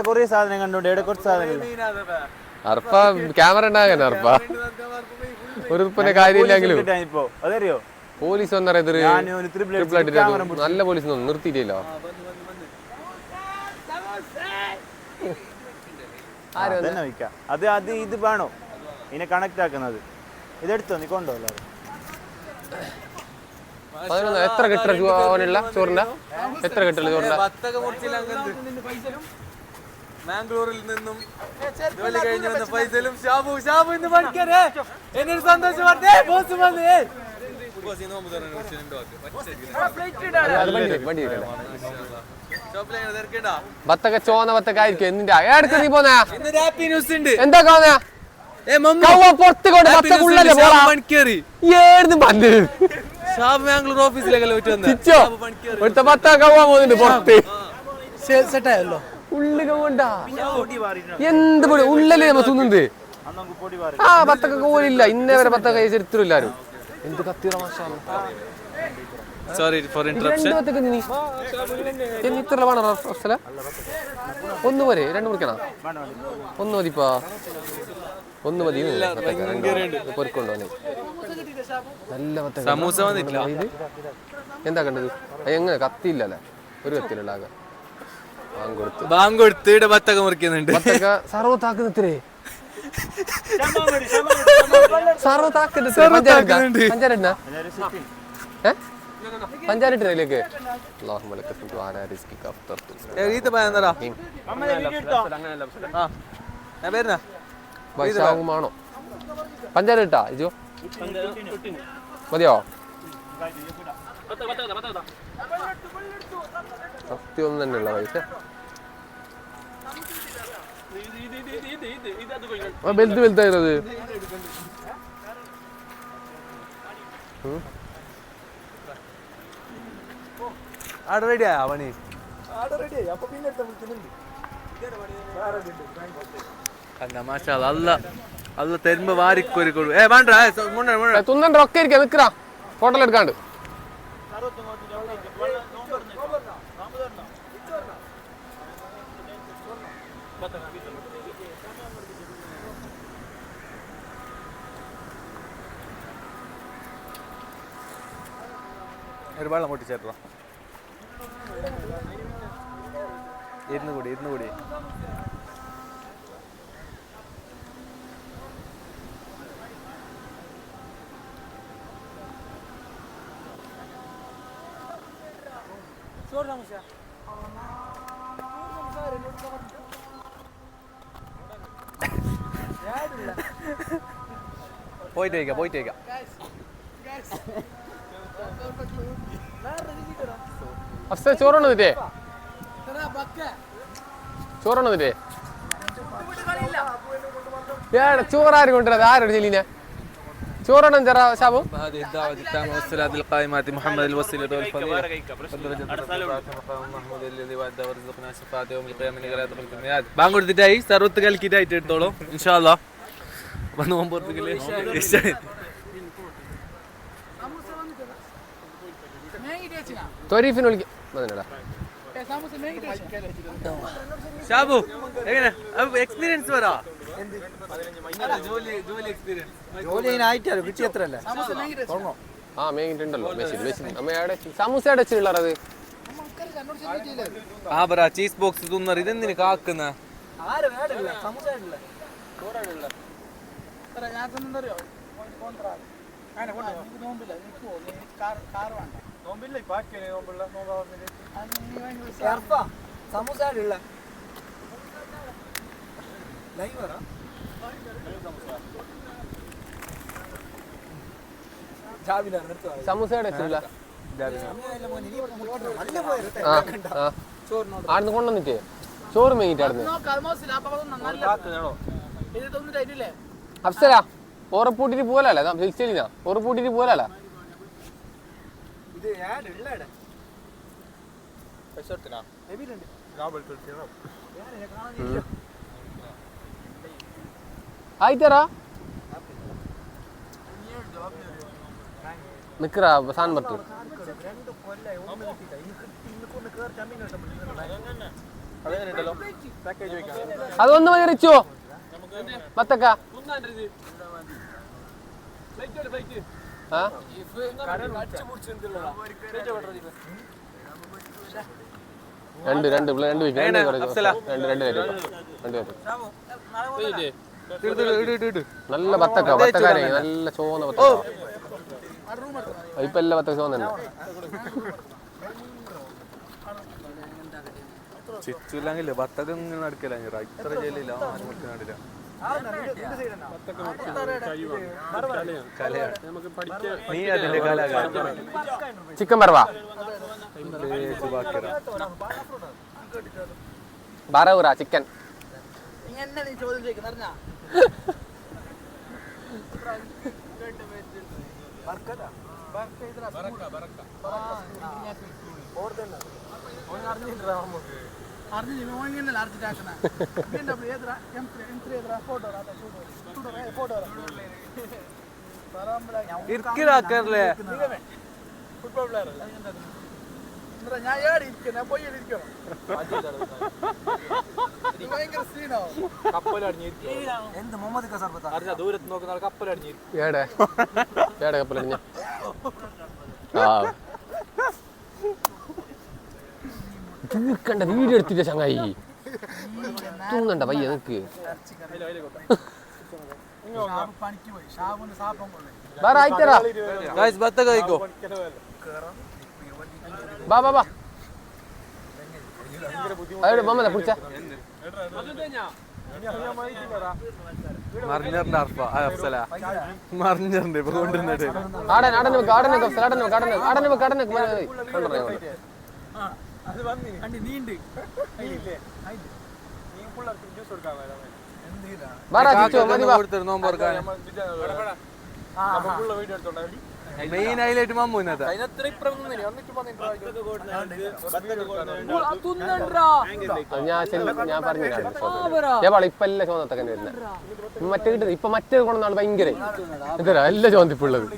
കൊറേ സാധനം കണ്ടോണ്ട് ഇവിടെ കുറച്ച് സാധനം അർപ്പ ക്യാമറ ഉണ്ടാകാൻ അർപ്പ ഒരു ഉറുപ്പിന്റെ കാര്യമില്ലെങ്കിലും ഇപ്പൊ അതറിയോ പോലീസ് വന്നറിയത് നല്ല പോലീസ് ഒന്നും നിർത്തിയില്ലല്ലോ. അത് അത് ഇത് വേണോ ഇതിനെ കണക്ട് ആക്കുന്നത്? ഇതെടുത്തോ, നീ കൊണ്ടോ. എത്ര കെട്ട ചോറിനുള്ള എത്ര കെട്ടുള്ള ചോറിന്റെ? മാംഗ്ലൂരിൽ നിന്നും ജോലി കഴിഞ്ഞ് വന്ന ഫൈസലും ഷാബു ഇന്ന് പഠിക്കാനേ എന്നൊരു സന്തോഷം ബത്തക്ക ചോന്ന ബത്തക്ക ആയിരിക്കും. എന്നിന്റെ എടുക്ക നീ പോന്നാ ഹാപ്പി ന്യൂസ് ഉണ്ട്. എന്താ പുറത്ത് കൊണ്ട് ഷാബ് മാംഗ്ലൂർ ഓഫീസിലേക്കല്ലോ ഒരുത്ത ബത്തക്ക കవ్വാൻ പോകുന്നുണ്ട് പുറത്ത്. സെറ്റായല്ലോ. ഉള്ളി കവണ്ടാ എന്ത് പൊടി ഉള്ളല്ലേ നമ്മ തിന്നുന്നത്. ആ ബത്തക്ക കോലില്ല ഇന്നേ വരെ ബത്തക്ക ചരിത്രമില്ലാരും. എന്ത് കത്തിയുടെ മാഷാണ്. Sorry for interruption. ഇത്ര വേണം ഒന്ന് പോരെ? രണ്ട് മുറിക്കണ? ഒന്ന് മതിപ്പാ, ഒന്ന് മതി. പൊരിക്കൊണ്ടോ നല്ല ബത്തക്ക. എന്താ കണ്ടത്? എങ്ങനെ കത്തിയില്ലല്ലേ? ഒരു കത്തിയിലുണ്ടാകാം. ബാങ്ക് കൊടുത്ത് ബത്തക്ക മുറിക്കുന്നുണ്ട്. സർവത്താക്കുന്നത്രേ പഞ്ചായത്തിലേക്ക് ആണോ പഞ്ചായത്ത് ഇട്ടാ ഇജോ മതിയോ? സത്യം തന്നെയുള്ള പൈസ വലുതായിരുന്നത്. ആടെ റെഡിയാ പണി അല്ല മാഷാ അല്ല അല്ല തരുമ്പോ വാരിക്കൊരു വേണ്ട തുന്നണ്ട ഒക്കെ ഇരിക്കാ നിക്കറാ ഫോട്ടോ എടുക്കാണ്ട് ഒരു വെള്ളം പൊട്ടിച്ചേട്ടോ ഇരുന്ന് കൂടി പോയിട്ടേക്കാം അഫ്സൽ ചോറാണോ ഇതിന്റെ ചോറാരും കൊണ്ടുവരാത് ആരോട് ചെല്ലിനെ ചോറാണോ ചെറ ശാപം هذه الدعوة التامة والصلاة القائمة محمد الوسيلة والفضيلة محمود الذي وعد ورزقنا شفاعة يوم القيامة من غير دخل الميعاد ബാങ്കൊടുത്തിട്ടായി സർവത്ത് കൽക്കിട്ടായിട്ട് എടുത്തോളൂ ഇൻഷാ അല്ലാഹ് വന്നു പോകുമ്പോഴത്തേക്കില്ലേ ത്വരീഫിന് വിളിക്കാം ഷാബു എങ്ങനെ എക്സ്പീരിയൻസ് പറ ജോലി എക്സ്പീരിയൻസ് ആ മേങ്ങിട്ടുണ്ടല്ലോ മെസ്സി സമൂസ അടച്ചുള്ളത് ആ പറ ചീസ് ബോക്സ് തിന്നറ് ഇതെന്തിന് കാക്കുന്ന സമൂസ അടച്ചില്ല ആടുന്ന് കൊണ്ടുവന്നിട്ട് ചോറ് മേങ്ങിട്ട് ആടുന്ന് അഫ്സല ഓറപ്പൂട്ടിട്ട് പോലല്ലേ ഫിക്സലിനാ ഓറപ്പൂട്ടിട്ട് പോലല്ല ആയിത്തറാ നിക്കറാ സാധനം പറ്റൂ അതൊന്ന് വയറിച്ചോ മത്തക്ക രണ്ട് നല്ല ബത്തക്കാരെ നല്ല ചോന്ന ബത്തക്ക ഇപ്പൊ എല്ലാ ബത്തക്ക ചോന്ന ചിച്ചില്ലെങ്കിൽ ബത്തക്ക നടക്കില്ല ഇത്ര ജയിലില്ല കണ്ടില്ല ചിക്കൻ ബർവാ ബറൂറ ചിക്കൻ ഇരിക്കലാക്കല്ലേ ദൂരത്ത് നോക്കുന്ന കപ്പലടിഞ്ഞ കപ്പലടിഞ്ഞ തീർക്കണ്ട വീഡിയോ എടുത്തിട്ട് ചങ്ങായി തൂങ്ങണ്ട പയ്യ നിക്ക് ബത്തക്ക കഴിക്കോ ബാ ബാ ബാ അവിടെ മമ്മ കുടിച്ച മറിഞ്ഞറിന്റെ അർഫ അഫ്സല മറിഞ്ഞറിന്റെ ഇപ്പൊ കൊണ്ടുവന്നിട്ട് മെയിൻ ഹൈലൈറ്റ് മമ്മു ഇന്നത്തെ ഞാൻ പറഞ്ഞു ഇപ്പൊ എല്ലാം ചോന്നത്തൊക്കെ വരുന്നത് മറ്റേ കിട്ടുന്നത് ഇപ്പൊ മറ്റേ കൊണ്ടാണ് ഭയങ്കര ഇതരാ എല്ലാം ചോന്നിപ്പുള്ളത്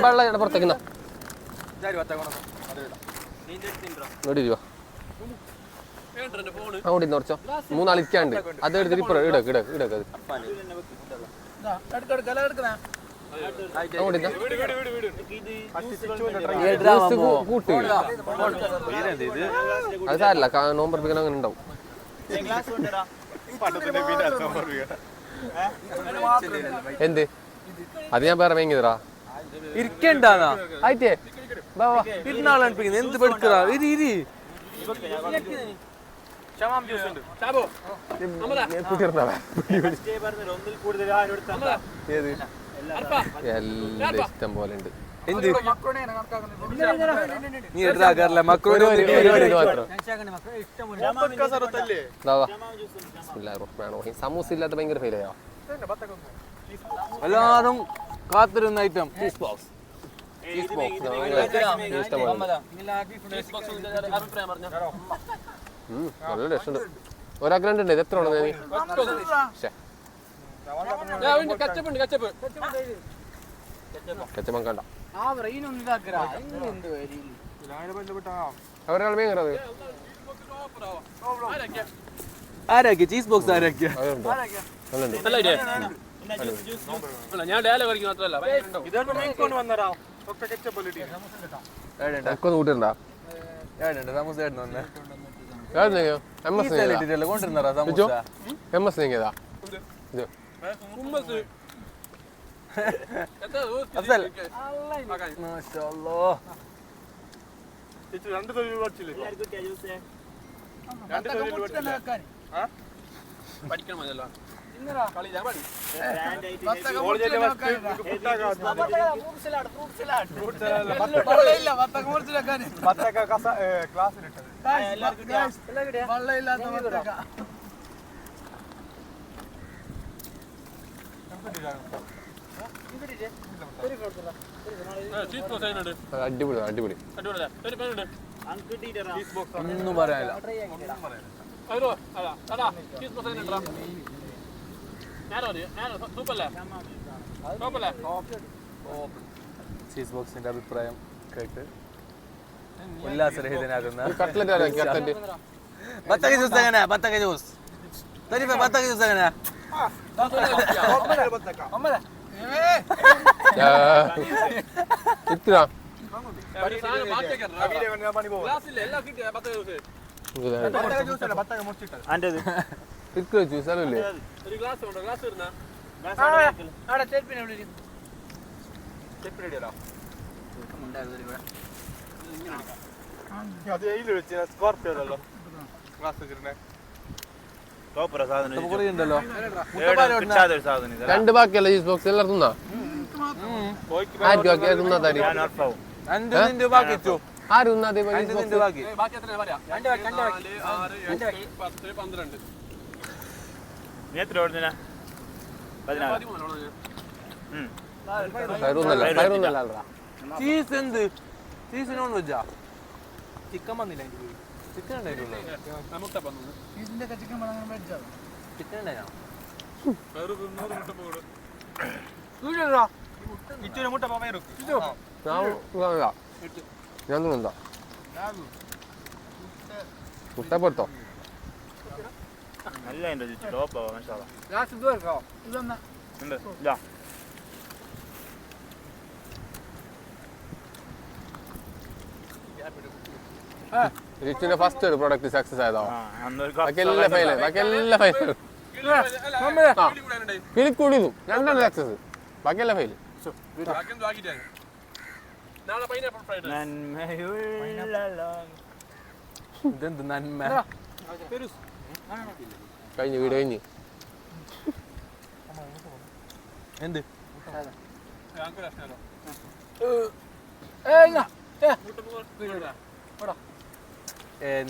വെള്ളം പുറത്തേക്കുന്ന അങ്ങോട്ട് കുറച്ചോ 3 ആൾ ഇരിക്കാണ്ട് അത് എടുത്തിട്ട് ഇപ്പൊ ഇടക്കത് കൂട്ട് അത് സാരല്ല നോമ്പർപ്പിക്കാൻ അങ്ങനെ ഉണ്ടാവും എന്ത് അത് ഞാൻ വേറെ വേങ്ങിയതാ ഇരിക്കണ്ടാ ആയിട്ടേ ഇരുന്നാളെ എന്ത് പെടുക്കറാ ഇരി എല്ലാം ഇഷ്ടം പോലെ ഉണ്ട് എന്ത് നീ എടുത്താക്കാറില്ല മക്രോണി സമൂസ ഇല്ലാത്ത ഭയങ്കര ഫെയിലായോ എല്ലാരും കാത്തിരുന്ന ഐറ്റം നല്ല രസമുണ്ട് ഒരാൾക്ക് രണ്ടുണ്ട് ഇത് എത്ര വേണം കച്ചപ്പം കണ്ട അവരാൾ വേങ്ങറത് ആരാക്കിയ ചീസ് ബോക്സ് ആരാക്കിയ ഞാൻ ഡയലോഗ് കളിക്കുന്ന മാത്രമല്ല കൂട്ടുണ്ടാ സമൂസ കൊണ്ടിരുന്നാ എം എസ് നീങ്ങിയതാ ഇത് പഠിക്കണം അതല്ല കളി ഞാൻ പഠി അടിപൊളി അടിപൊളി ഒന്നും പറയാനില്ല ചീസ് ബോക്സിന്റെ അഭിപ്രായം കേട്ട് ഉല്ലാസരഹിതനാകുന്ന ബത്തക്ക ജ്യൂസ് എങ്ങനെയാ ബത്തക്ക ജ്യൂസ് ബത്തക്ക ജ്യൂസ് എങ്ങനെയാ ഇത്ര ജ്യൂസ് അല്ലേ രണ്ട് ബാക്കിയല്ല ജ്യൂസ് ബോക്സ് എല്ലാവരും തിന്നാ ആരും തിന്നാതെ ചീസ് എന്ത് ചീസ് നോൺ വെജാ ചിക്കൻ വന്നില്ല ചിക്കൻ ഞാൻ തിന്നാ മുട്ടപ്പെടുത്തോ നല്ല ടോപ്പ് റിച്ചിന്റെ ഫസ്റ്റ് ഒരു പ്രൊഡക്റ്റ് സക്സസ് ആയതോ ബാക്കിയെല്ലാം ഫെയിൽ ബാക്കിയെല്ലാം ഫെയിൽ കിളിക്കൂടിയതും രണ്ടെണ്ണം സക്സസ് ബാക്കിയെല്ലാം ഫെയിൽ ഇതെന്ത് നന്മ കഴിഞ്ഞ് വീട് കഴിഞ്ഞ് എന്ത്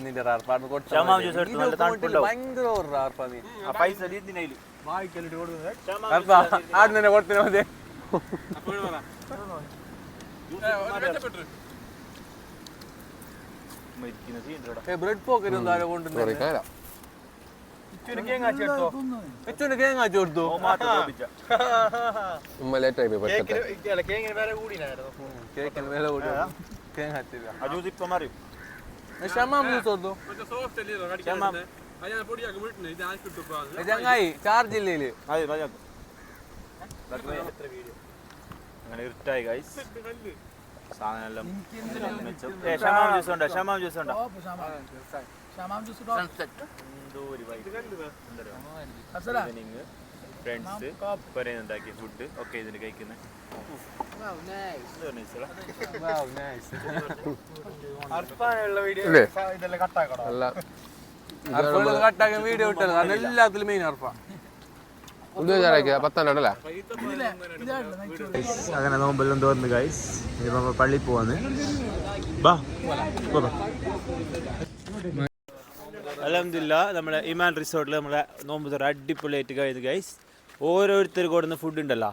നിന്റെ റാർപ്പാണ് ഷമാം ജ്യൂസ് എടുത്ത് നല്ല തണുപ്പുണ്ടാവും. ഭയങ്കര ഒരു റാർപ്പാ നീ ആ പൈസ ഇതിനയില് റാർപ്പാ ആദ്യം തന്നെ കൊടുത്തിനാ മതി. ബ്രെഡ് പോക്കറ്റ് ഒന്നും ആരോ കൊണ്ടുവന്നു. എച്ചോന് കേങ്ങ കൊടുത്തു. ഉമ്മ ലേറ്റ് ആയി പോയി പെട്ടെന്ന്. കേക്കിന് വില കൂടി കേങ്ങ ആ ജ്യൂസ് ഇപ്പൊ മാറി. ഷമാം ജ്യൂസ് കൊടുത്തു. മറ്റേ സോഫ്റ്റ് അല്ലേ കടിക്കാതെ അയാൾ പൊടിയാക്കി വിട്ടിന് ഇത് ആക്കി കിട്ടും. ചങ്ങായി ചാർജ് ഇല്ലേല് അതെ മതിയാക്കും. അങ്ങനെ ഇരുട്ടായി ഗൈസ്. സാധനം ഷമാം ജ്യൂസ് ഉണ്ടോ? ഷമാം ജ്യൂസ് ഉണ്ടോ? ഫ്രണ്ട്സ് പറയുന്നുണ്ടാക്കിയ ഫുഡ് ഒക്കെ ഇതിന് കഴിക്കുന്നത്. കട്ടാക്കാൻ വീഡിയോ ഇട്ടത് കാരണം എല്ലാത്തിലും മെയിൻ അർപ്പാ. പത്താണ്ടല്ലേ അങ്ങനെ നോമ്പെല്ലാം തോന്നുന്നു ഗൈസ്. ഇപ്പൊ പള്ളിയിൽ പോവാന്ന്. ബാ അൽഹംദുലില്ലാ നമ്മളെ ഇമാൻ റിസോർട്ടിൽ നമ്മളെ നോമ്പ് തുറ അടിപൊളിയായിട്ട് കഴിഞ്ഞു ഗൈസ്. ഓരോരുത്തർ കൊടുക്കുന്ന ഫുഡ് ഉണ്ടല്ലോ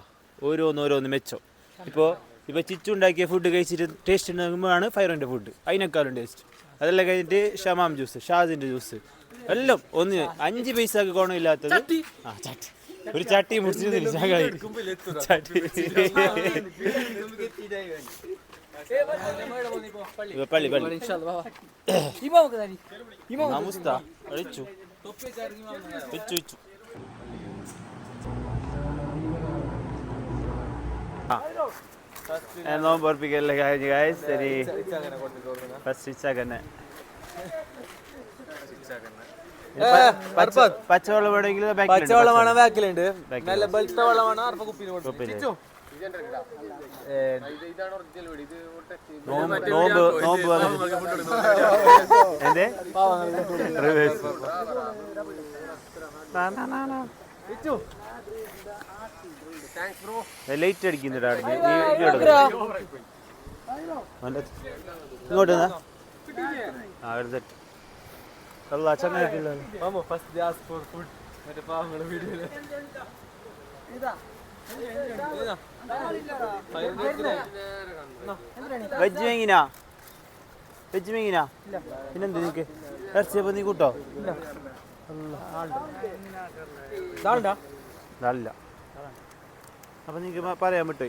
ഓരോന്ന് മെച്ചം. ഇപ്പോൾ ചിച്ചു ഉണ്ടാക്കിയ ഫുഡ് കഴിച്ചിട്ട് ടേസ്റ്റ് ഉണ്ടാകുമ്പോഴാണ് ഫൈറിൻ്റെ ഫുഡ് അതിനേക്കാളും ടേസ്റ്റ്. അതെല്ലാം കഴിഞ്ഞിട്ട് ഷമാം ജ്യൂസ്, ഷാസിൻ്റെ ജ്യൂസ് എല്ലാം ഒന്ന് 5 പൈസക്ക് ഗുണമില്ലാത്തത്. ആ ചട്ടി ഒരു ചട്ടി മുറിച്ചിരുന്നില്ല ചങ്ങായി. ചട്ടി പള്ളി പള്ളി നമസ്ത അടിച്ചു വെച്ചു വെച്ചു. നോമ്പ് ഉറപ്പിക്കല്ലേ കഴിഞ്ഞു ഗൈസ്. ശരി ഫസ്റ്റ് ഇച്ചാക്കന്നെ പച്ചവെള്ളം വേണമെങ്കിൽ പച്ചവെള്ളമാണ് ബാക്കിലുണ്ട്. നല്ല ബെൽറ്റ വെള്ളമാണ് അർപ്പ കുപ്പിന് നോമ്പ് എന്തേ ലൈറ്റ് അടിക്കുന്നുണ്ട് ഇങ്ങോട്ട് വെജ് വേങ്ങിനാ പിന്നെന്ത് നിനക്ക് ഇറച്ചിയപ്പോ നീ കൂട്ടോ? അല്ല അപ്പൊ നിനക്ക് പറയാൻ വിട്ടു.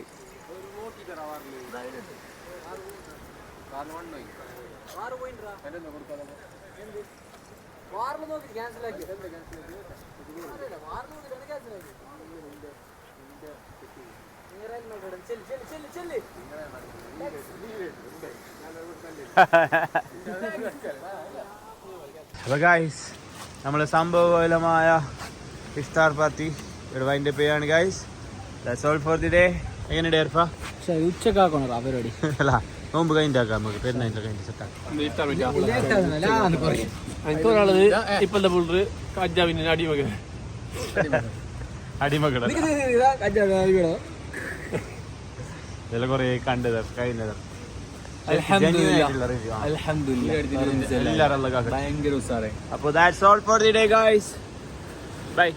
അപ്പൊ ഗൈസ് നമ്മളെ സംഭവമായ ഇഫ്താർ പാർട്ടി ഇവിടെ വൈൻഡ് അപ്പ് ചെയ്യാണ് guys. That's all for the day. എങ്ങനെയുണ്ട് എർഫ? ഉച്ചക്കാക്കണോ പരിപാടി? അല്ല നോമ്പ് കഴിഞ്ഞിട്ടാക്കാം നമുക്ക് പെരുന്നാളിന്റെ കഴിഞ്ഞ് സെറ്റാക്കാം. എനിക്കൊരാളത് ഇപ്പോഴത്തെ പുള്ളറ് കഞ്ചാവിന് അടിമകൾ ഇതെല്ലാം കൊറേ കണ്ടത് കഴിഞ്ഞത്. അപ്പൊ that's all for the day guys. By.